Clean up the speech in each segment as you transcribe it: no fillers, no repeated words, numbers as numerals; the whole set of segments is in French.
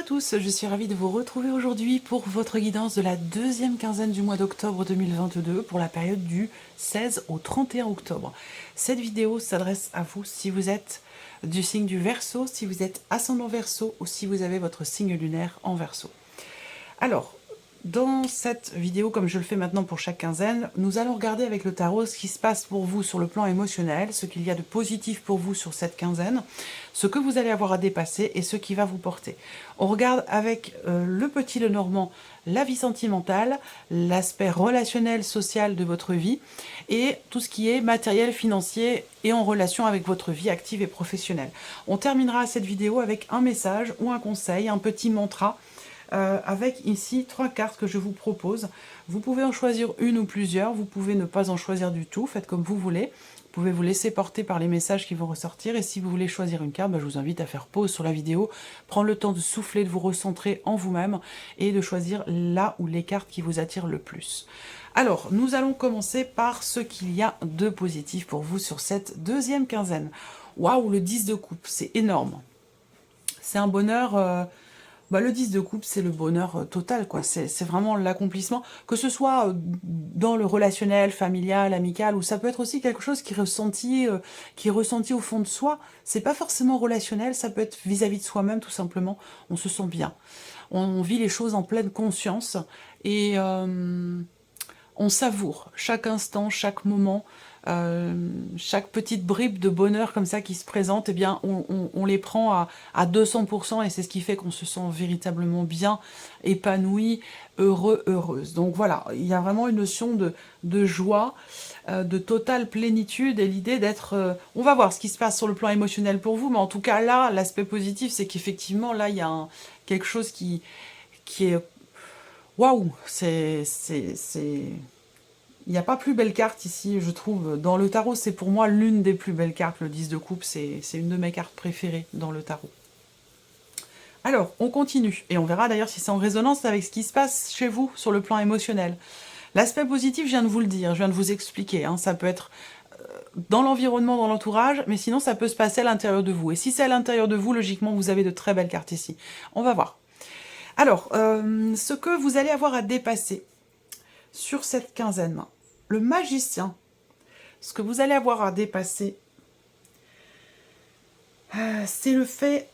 tous, je suis ravie de vous retrouver aujourd'hui pour votre guidance de la deuxième quinzaine du mois d'octobre 2022 pour la période du 16 au 31 octobre. Cette vidéo s'adresse à vous si vous êtes du signe du Verseau, si vous êtes ascendant Verseau ou si vous avez votre signe lunaire en Verseau. Alors, dans cette vidéo, comme je le fais maintenant pour chaque quinzaine, nous allons regarder avec le tarot ce qui se passe pour vous sur le plan émotionnel, ce qu'il y a de positif pour vous sur cette quinzaine, ce que vous allez avoir à dépasser et ce qui va vous porter. On regarde avec le petit Lenormand la vie sentimentale, l'aspect relationnel, social de votre vie et tout ce qui est matériel, financier et en relation avec votre vie active et professionnelle. On terminera cette vidéo avec un message ou un conseil, un petit mantra avec ici 3 cartes que je vous propose. Vous pouvez en choisir une ou plusieurs, vous pouvez ne pas en choisir du tout, faites comme vous voulez. Vous pouvez vous laisser porter par les messages qui vont ressortir et si vous voulez choisir une carte, je vous invite à faire pause sur la vidéo, prendre le temps de souffler, de vous recentrer en vous-même et de choisir là ou les cartes qui vous attirent le plus. Alors, nous allons commencer par ce qu'il y a de positif pour vous sur cette deuxième quinzaine. Waouh, le 10 de coupe, c'est énorme. C'est un bonheur... le 10 de coupe, c'est le bonheur total, quoi. C'est vraiment l'accomplissement, que ce soit dans le relationnel, familial, amical, ou ça peut être aussi quelque chose qui est ressenti au fond de soi. C'est pas forcément relationnel, ça peut être vis-à-vis de soi-même, tout simplement. On se sent bien. On vit les choses en pleine conscience et on savoure chaque instant, chaque moment, chaque petite bribe de bonheur comme ça qui se présente, eh bien, on les prend à 200% et c'est ce qui fait qu'on se sent véritablement bien, épanoui, heureux, heureuse. Donc voilà, il y a vraiment une notion de joie, de totale plénitude et l'idée d'être... on va voir ce qui se passe sur le plan émotionnel pour vous, mais en tout cas là, l'aspect positif, c'est qu'effectivement, là, il y a quelque chose qui est... Waouh, il n'y a pas plus belle carte ici, je trouve. Dans le tarot, c'est pour moi l'une des plus belles cartes, le 10 de coupe. C'est une de mes cartes préférées dans le tarot. Alors, on continue. Et on verra d'ailleurs si c'est en résonance avec ce qui se passe chez vous sur le plan émotionnel. L'aspect positif, je viens de vous le dire, je viens de vous expliquer. Ça peut être dans l'environnement, dans l'entourage, mais sinon ça peut se passer à l'intérieur de vous. Et si c'est à l'intérieur de vous, logiquement, vous avez de très belles cartes ici. On va voir. Alors, ce que vous allez avoir à dépasser sur cette quinzaine, le magicien, ce que vous allez avoir à dépasser, c'est le fait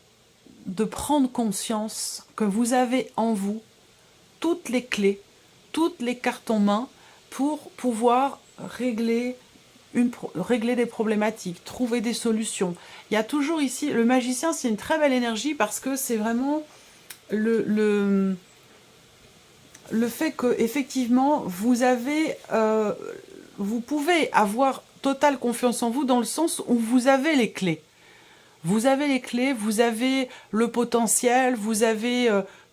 de prendre conscience que vous avez en vous toutes les clés, toutes les cartes en main pour pouvoir régler des problématiques, trouver des solutions. Il y a toujours ici, le magicien, c'est une très belle énergie parce que c'est vraiment le fait que effectivement vous pouvez avoir totale confiance en vous dans le sens où vous avez les clés. Vous avez les clés, vous avez le potentiel, vous avez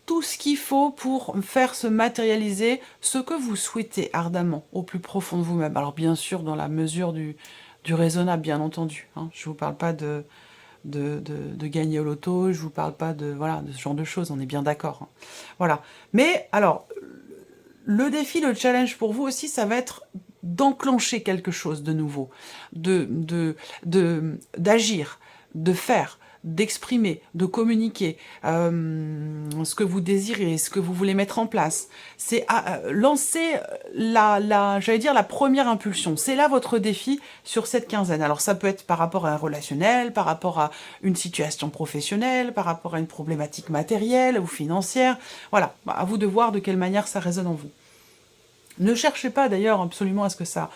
tout ce qu'il faut pour faire se matérialiser ce que vous souhaitez ardemment au plus profond de vous-même. Alors bien sûr dans la mesure du raisonnable, bien entendu. Je ne vous parle pas de gagner au loto, je vous parle pas de ce genre de choses, on est bien d'accord. Voilà. Mais alors, le défi, le challenge pour vous aussi, ça va être d'enclencher quelque chose de nouveau, d'agir, de faire, d'exprimer, de communiquer ce que vous désirez, ce que vous voulez mettre en place. C'est lancer j'allais dire la première impulsion. C'est là votre défi sur cette quinzaine. Alors ça peut être par rapport à un relationnel, par rapport à une situation professionnelle, par rapport à une problématique matérielle ou financière. Voilà, à vous de voir de quelle manière ça résonne en vous. Ne cherchez pas d'ailleurs absolument à ce que ça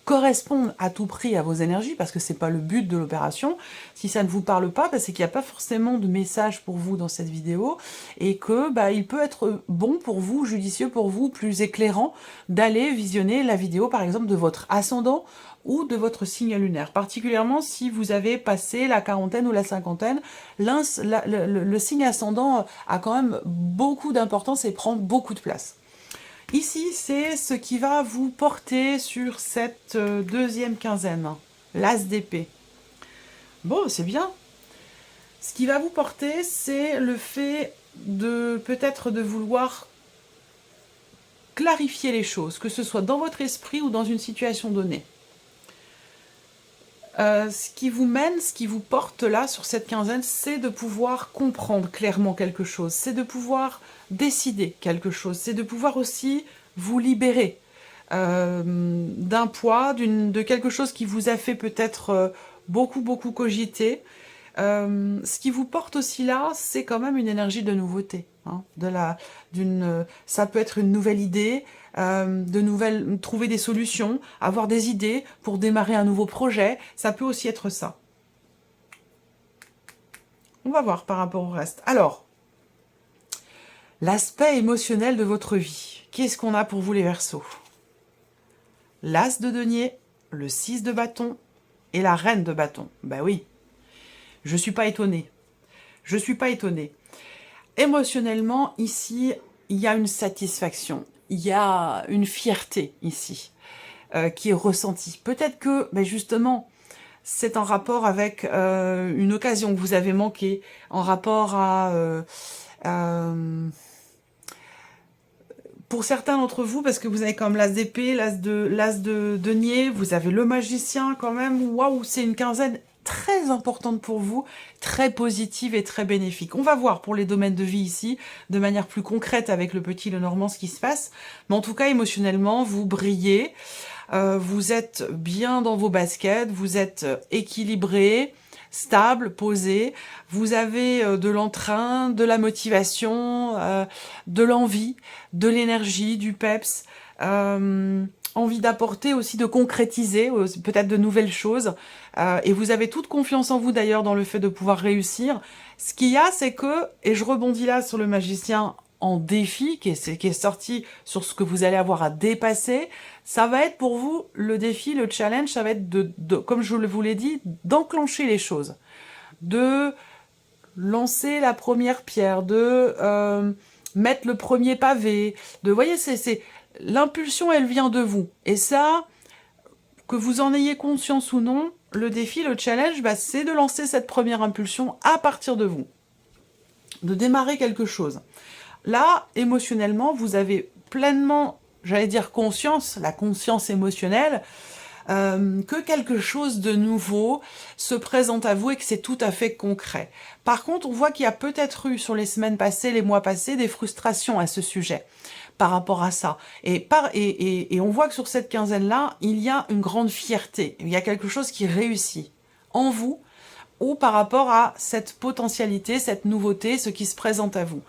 corresponde à tout prix à vos énergies, parce que c'est pas le but de l'opération. Si ça ne vous parle pas, c'est qu'il n'y a pas forcément de message pour vous dans cette vidéo, et que il peut être bon pour vous, judicieux pour vous, plus éclairant, d'aller visionner la vidéo, par exemple, de votre ascendant ou de votre signe lunaire. Particulièrement si vous avez passé la quarantaine ou la cinquantaine, le signe ascendant a quand même beaucoup d'importance et prend beaucoup de place. Ici, c'est ce qui va vous porter sur cette deuxième quinzaine, l'as d'épée. Bon, c'est bien. Ce qui va vous porter, c'est le fait peut-être de vouloir clarifier les choses, que ce soit dans votre esprit ou dans une situation donnée. Ce qui vous mène, ce qui vous porte là sur cette quinzaine, c'est de pouvoir comprendre clairement quelque chose, c'est de pouvoir décider quelque chose, c'est de pouvoir aussi vous libérer d'un poids, de quelque chose qui vous a fait peut-être beaucoup cogiter. Ce qui vous porte aussi là, c'est quand même une énergie de nouveauté. Hein, ça peut être une nouvelle idée, trouver des solutions, avoir des idées pour démarrer un nouveau projet. Ça peut aussi être ça. On va voir par rapport au reste. Alors, l'aspect émotionnel de votre vie. Qu'est-ce qu'on a pour vous les Verseaux? L'As de denier, le 6 de bâton et la reine de bâton. Ben oui, je suis pas étonnée. Je suis pas étonnée. Émotionnellement, ici, il y a une satisfaction. Il y a une fierté ici qui est ressentie. Peut-être que, ben justement, c'est en rapport avec une occasion que vous avez manquée, en rapport à... pour certains d'entre vous, parce que vous avez comme l'As d'épée, l'As de denier, vous avez le magicien quand même. Waouh, c'est une quinzaine très importante pour vous, très positive et très bénéfique. On va voir pour les domaines de vie ici, de manière plus concrète avec le petit Lenormand ce qui se passe. Mais en tout cas, émotionnellement, vous brillez, vous êtes bien dans vos baskets, vous êtes équilibré, stable, posé, vous avez de l'entrain, de la motivation, de l'envie, de l'énergie, du peps, envie d'apporter aussi, de concrétiser peut-être de nouvelles choses, et vous avez toute confiance en vous d'ailleurs dans le fait de pouvoir réussir. Ce qu'il y a, c'est que, et je rebondis là sur le magicien en défi, qui est sorti sur ce que vous allez avoir à dépasser, ça va être pour vous le défi, le challenge, ça va être comme je vous l'ai dit, d'enclencher les choses, de lancer la première pierre, de mettre le premier pavé, vous voyez, l'impulsion, elle vient de vous. Et ça, que vous en ayez conscience ou non, le défi, le challenge, bah, c'est de lancer cette première impulsion à partir de vous, de démarrer quelque chose. Là, émotionnellement, vous avez pleinement, j'allais dire conscience, la conscience émotionnelle, que quelque chose de nouveau se présente à vous et que c'est tout à fait concret. Par contre, on voit qu'il y a peut-être eu sur les semaines passées, les mois passés, des frustrations à ce sujet par rapport à ça. Et on voit que sur cette quinzaine-là, il y a une grande fierté. Il y a quelque chose qui réussit en vous ou par rapport à cette potentialité, cette nouveauté, ce qui se présente à vous.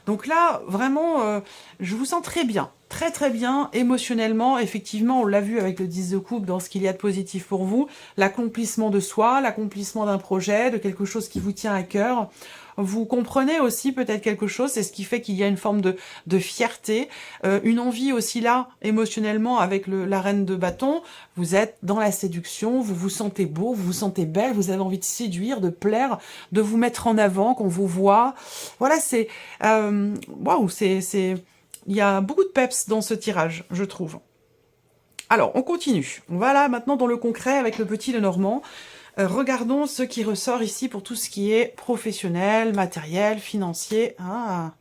Donc là, vraiment, je vous sens très bien, très bien, émotionnellement. Effectivement, on l'a vu avec le 10 de coupe dans ce qu'il y a de positif pour vous, l'accomplissement de soi, l'accomplissement d'un projet, de quelque chose qui vous tient à cœur. Vous comprenez aussi peut-être quelque chose, c'est ce qui fait qu'il y a une forme de fierté, une envie aussi là, émotionnellement, avec la reine de bâton. Vous êtes dans la séduction, vous vous sentez beau, vous vous sentez belle, vous avez envie de séduire, de plaire, de vous mettre en avant, qu'on vous voit. Voilà, c'est... waouh, il y a beaucoup de peps dans ce tirage, je trouve. Alors, on continue. On va là maintenant dans le concret avec le petit Lenormand. Regardons ce qui ressort ici pour tout ce qui est professionnel, matériel, financier. Ah.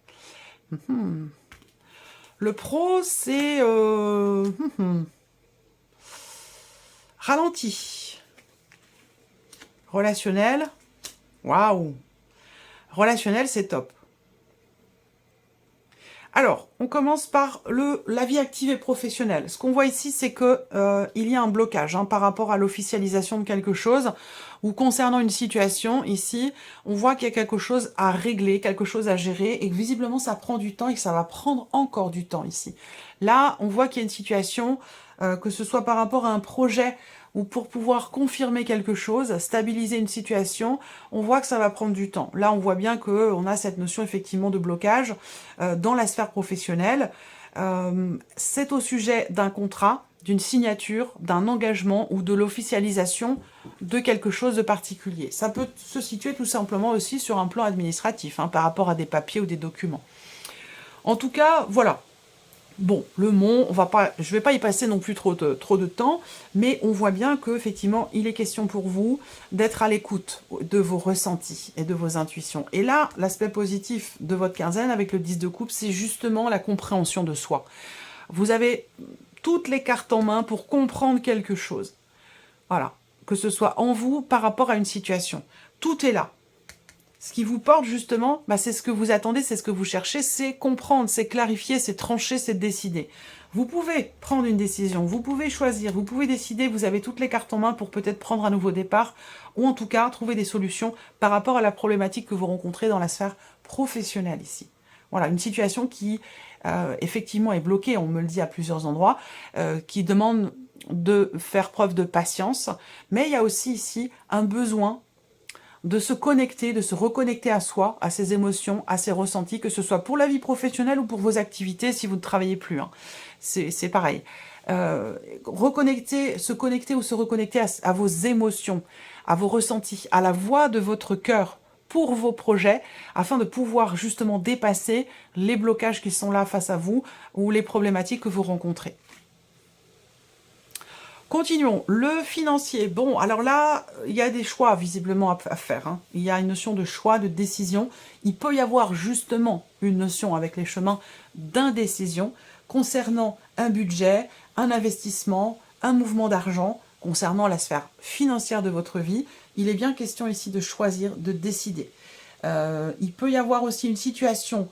Le pro, c'est... ralenti. Relationnel. Waouh. Relationnel, c'est top. Alors, on commence par la vie active et professionnelle. Ce qu'on voit ici, c'est que il y a un blocage par rapport à l'officialisation de quelque chose, ou concernant une situation, ici, on voit qu'il y a quelque chose à régler, quelque chose à gérer, et que visiblement, ça prend du temps, et que ça va prendre encore du temps ici. Là, on voit qu'il y a une situation, que ce soit par rapport à un projet, ou pour pouvoir confirmer quelque chose, stabiliser une situation, on voit que ça va prendre du temps. Là, on voit bien qu'on a cette notion effectivement de blocage dans la sphère professionnelle. C'est au sujet d'un contrat, d'une signature, d'un engagement ou de l'officialisation de quelque chose de particulier. Ça peut se situer tout simplement aussi sur un plan administratif, par rapport à des papiers ou des documents. En tout cas, voilà. Bon, le mont, je ne vais pas y passer non plus trop de temps, mais on voit bien qu'effectivement, il est question pour vous d'être à l'écoute de vos ressentis et de vos intuitions. Et là, l'aspect positif de votre quinzaine avec le 10 de coupe, c'est justement la compréhension de soi. Vous avez toutes les cartes en main pour comprendre quelque chose. Voilà. que ce soit en vous par rapport à une situation. Tout est là. Ce qui vous porte justement, bah, c'est ce que vous attendez, c'est ce que vous cherchez, c'est comprendre, c'est clarifier, c'est trancher, c'est décider. Vous pouvez prendre une décision, vous pouvez choisir, vous pouvez décider, vous avez toutes les cartes en main pour peut-être prendre un nouveau départ, ou en tout cas trouver des solutions par rapport à la problématique que vous rencontrez dans la sphère professionnelle ici. Voilà, une situation qui effectivement est bloquée, on me le dit à plusieurs endroits, qui demande de faire preuve de patience, mais il y a aussi ici un besoin de se connecter, de se reconnecter à soi, à ses émotions, à ses ressentis, que ce soit pour la vie professionnelle ou pour vos activités si vous ne travaillez plus. Hein. C'est pareil. Se connecter ou se reconnecter à vos émotions, à vos ressentis, à la voix de votre cœur pour vos projets, afin de pouvoir justement dépasser les blocages qui sont là face à vous ou les problématiques que vous rencontrez. Continuons. Le financier. Bon, alors là, il y a des choix visiblement à faire. Hein. Il y a une notion de choix, de décision. Il peut y avoir justement une notion avec les chemins d'indécision concernant un budget, un investissement, un mouvement d'argent, concernant la sphère financière de votre vie. Il est bien question ici de choisir, de décider. Il peut y avoir aussi une situation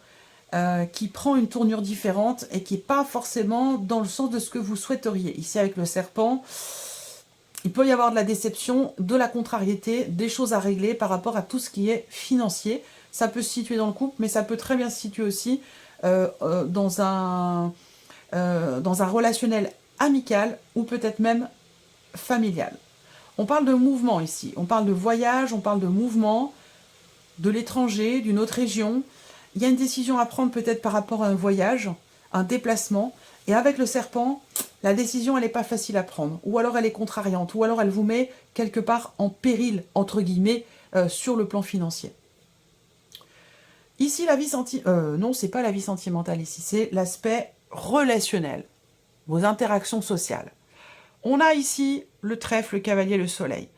qui prend une tournure différente et qui n'est pas forcément dans le sens de ce que vous souhaiteriez. Ici, avec le serpent, il peut y avoir de la déception, de la contrariété, des choses à régler par rapport à tout ce qui est financier. Ça peut se situer dans le couple, mais ça peut très bien se situer aussi dans un relationnel amical ou peut-être même familial. On parle de mouvement ici, on parle de voyage, on parle de mouvement, de l'étranger, d'une autre région. Il y a une décision à prendre peut-être par rapport à un voyage, un déplacement. Et avec le serpent, la décision, elle n'est pas facile à prendre. Ou alors elle est contrariante. Ou alors elle vous met quelque part en péril, entre guillemets, sur le plan financier. Ici, la vie sentimentale... non, c'est pas la vie sentimentale ici. C'est l'aspect relationnel. Vos interactions sociales. On a ici le trèfle, le cavalier, le soleil.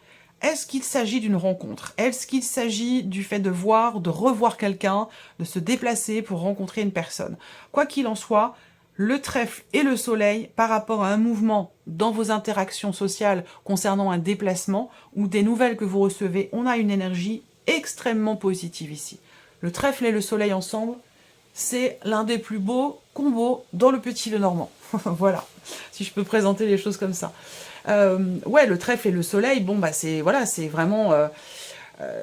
Est-ce qu'il s'agit d'une rencontre? Est-ce qu'il s'agit du fait de voir, de revoir quelqu'un, de se déplacer pour rencontrer une personne? Quoi qu'il en soit, le trèfle et le soleil, par rapport à un mouvement dans vos interactions sociales concernant un déplacement ou des nouvelles que vous recevez, on a une énergie extrêmement positive ici. Le trèfle et le soleil ensemble, c'est l'un des plus beaux combos dans le Petit Lenormand. Voilà, si je peux présenter les choses comme ça. Ouais, le trèfle et le soleil, bon, bah, c'est voilà, c'est vraiment...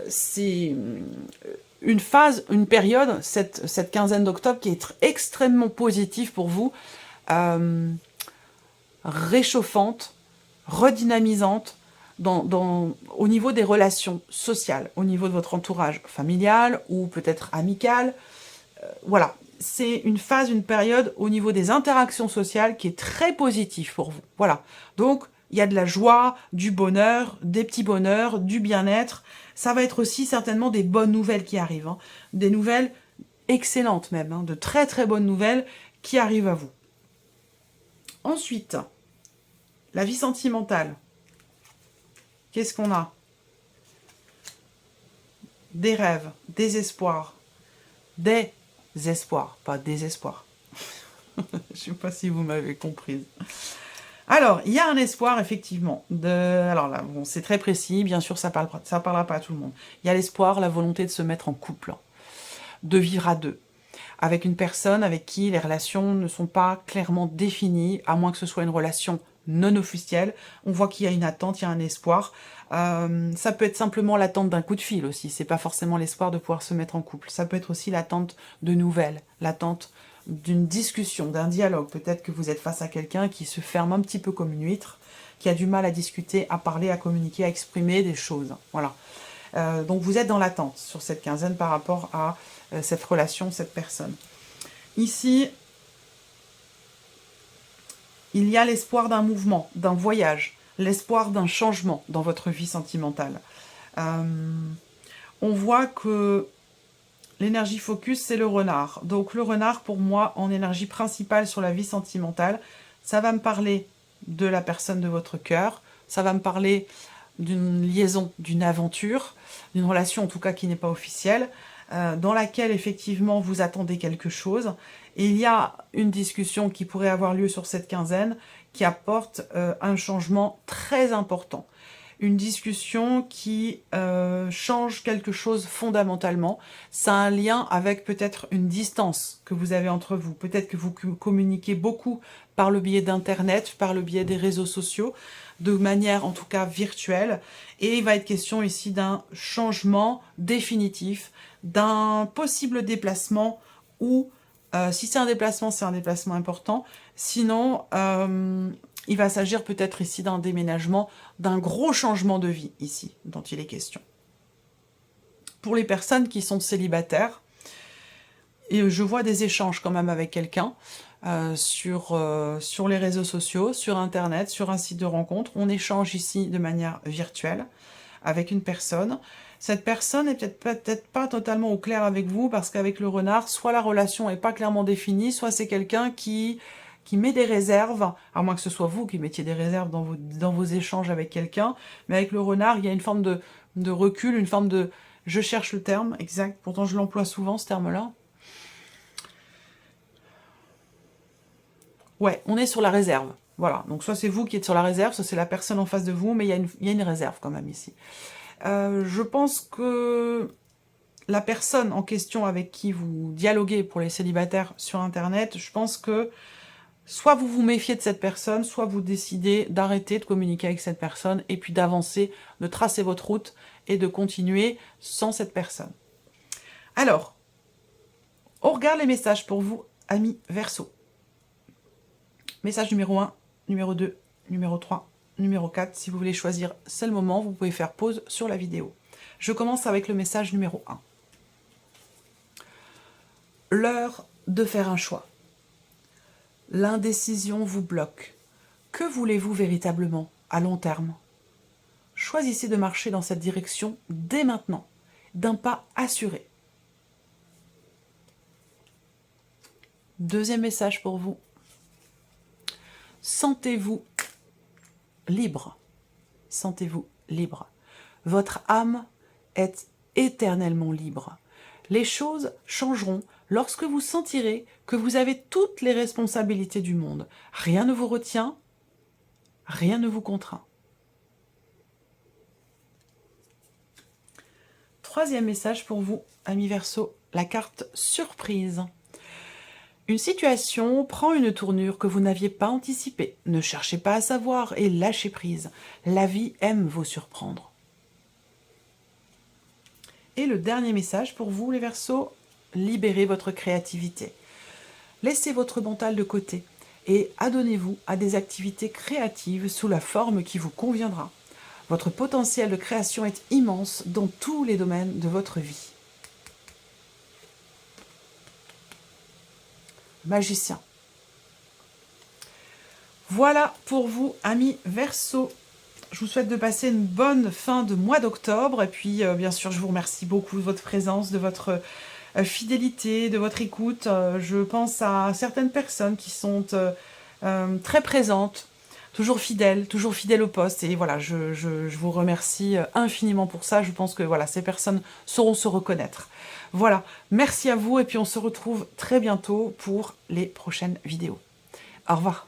c'est une phase, une période, cette quinzaine d'octobre qui est extrêmement positive pour vous, réchauffante, redynamisante, au niveau des relations sociales, au niveau de votre entourage familial ou peut-être amical. Voilà, c'est une phase, une période au niveau des interactions sociales qui est très positive pour vous. Voilà, donc il y a de la joie, du bonheur, des petits bonheurs, du bien-être. Ça va être aussi certainement des bonnes nouvelles qui arrivent. Hein. Des nouvelles excellentes même, hein, de très très bonnes nouvelles qui arrivent à vous. Ensuite, la vie sentimentale. Qu'est-ce qu'on a? Des rêves, des espoirs, des espoirs, pas désespoir. Je ne sais pas si vous m'avez comprise. Alors, il y a un espoir, effectivement. Alors là, bon, c'est très précis, bien sûr, ça parlera pas à tout le monde. Il y a l'espoir, la volonté de se mettre en couple, de vivre à deux, avec une personne avec qui les relations ne sont pas clairement définies, à moins que ce soit une relation non officielle. On voit qu'il y a une attente, il y a un espoir. Ça peut être simplement l'attente d'un coup de fil aussi. C'est pas forcément l'espoir de pouvoir se mettre en couple. Ça peut être aussi l'attente de nouvelles, l'attente d'une discussion, d'un dialogue. Peut-être que vous êtes face à quelqu'un qui se ferme un petit peu comme une huître, qui a du mal à discuter, à parler, à communiquer, à exprimer des choses. Voilà. Donc vous êtes dans l'attente sur cette quinzaine par rapport à cette relation, cette personne. Ici, il y a l'espoir d'un mouvement, d'un voyage, l'espoir d'un changement dans votre vie sentimentale. On voit que l'énergie focus, c'est le renard. Donc le renard, pour moi, en énergie principale sur la vie sentimentale, ça va me parler de la personne de votre cœur, ça va me parler d'une liaison, d'une aventure, d'une relation en tout cas qui n'est pas officielle, dans laquelle effectivement vous attendez quelque chose. Et il y a une discussion qui pourrait avoir lieu sur cette quinzaine qui apporte un changement très important. une discussion qui change quelque chose fondamentalement. Ça a un lien avec peut-être une distance que vous avez entre vous. Peut-être que vous communiquez beaucoup par le biais d'Internet, par le biais des réseaux sociaux, de manière en tout cas virtuelle. Et il va être question ici d'un changement définitif, d'un possible déplacement ou, si c'est un déplacement important. Sinon, il va s'agir peut-être ici d'un déménagement, d'un gros changement de vie ici, dont il est question. Pour les personnes qui sont célibataires, et je vois des échanges quand même avec quelqu'un sur les réseaux sociaux, sur Internet, sur un site de rencontre. On échange ici de manière virtuelle avec une personne. Cette personne n'est peut-être pas totalement au clair avec vous parce qu'avec le renard, soit la relation n'est pas clairement définie, soit c'est quelqu'un qui met des réserves, à moins que ce soit vous qui mettiez des réserves dans vos échanges avec quelqu'un, mais avec le renard, il y a une forme de recul, une forme de... Je cherche le terme exact, pourtant je l'emploie souvent ce terme-là. Ouais, on est sur la réserve. Voilà, donc soit c'est vous qui êtes sur la réserve, soit c'est la personne en face de vous, mais il y a une réserve quand même ici. Je pense que la personne en question avec qui vous dialoguez pour les célibataires sur Internet, je pense que soit vous vous méfiez de cette personne, soit vous décidez d'arrêter de communiquer avec cette personne et puis d'avancer, de tracer votre route et de continuer sans cette personne. Alors, on regarde les messages pour vous, amis Verseau. Message numéro 1, numéro 2, numéro 3, numéro 4. Si vous voulez choisir, c'est le moment, vous pouvez faire pause sur la vidéo. Je commence avec le message numéro 1. L'heure de faire un choix. L'indécision vous bloque. Que voulez-vous véritablement à long terme? Choisissez de marcher dans cette direction dès maintenant, d'un pas assuré. Deuxième message pour vous. Sentez-vous libre. Sentez-vous libre. Votre âme est éternellement libre. Les choses changeront lorsque vous sentirez que vous avez toutes les responsabilités du monde. Rien ne vous retient, rien ne vous contraint. Troisième message pour vous, amis Verseau, la carte surprise. Une situation prend une tournure que vous n'aviez pas anticipée. Ne cherchez pas à savoir et lâchez prise. La vie aime vous surprendre. Et le dernier message pour vous, les Verseaux, libérez votre créativité. Laissez votre mental de côté et adonnez-vous à des activités créatives sous la forme qui vous conviendra. Votre potentiel de création est immense dans tous les domaines de votre vie. Magicien. Voilà pour vous, amis Verseau. Je vous souhaite de passer une bonne fin de mois d'octobre. Et puis, bien sûr, je vous remercie beaucoup de votre présence, de votre fidélité, de votre écoute. Je pense à certaines personnes qui sont très présentes, toujours fidèles au poste. Et voilà, je vous remercie infiniment pour ça. Je pense que voilà, ces personnes sauront se reconnaître. Voilà, merci à vous et puis on se retrouve très bientôt pour les prochaines vidéos. Au revoir.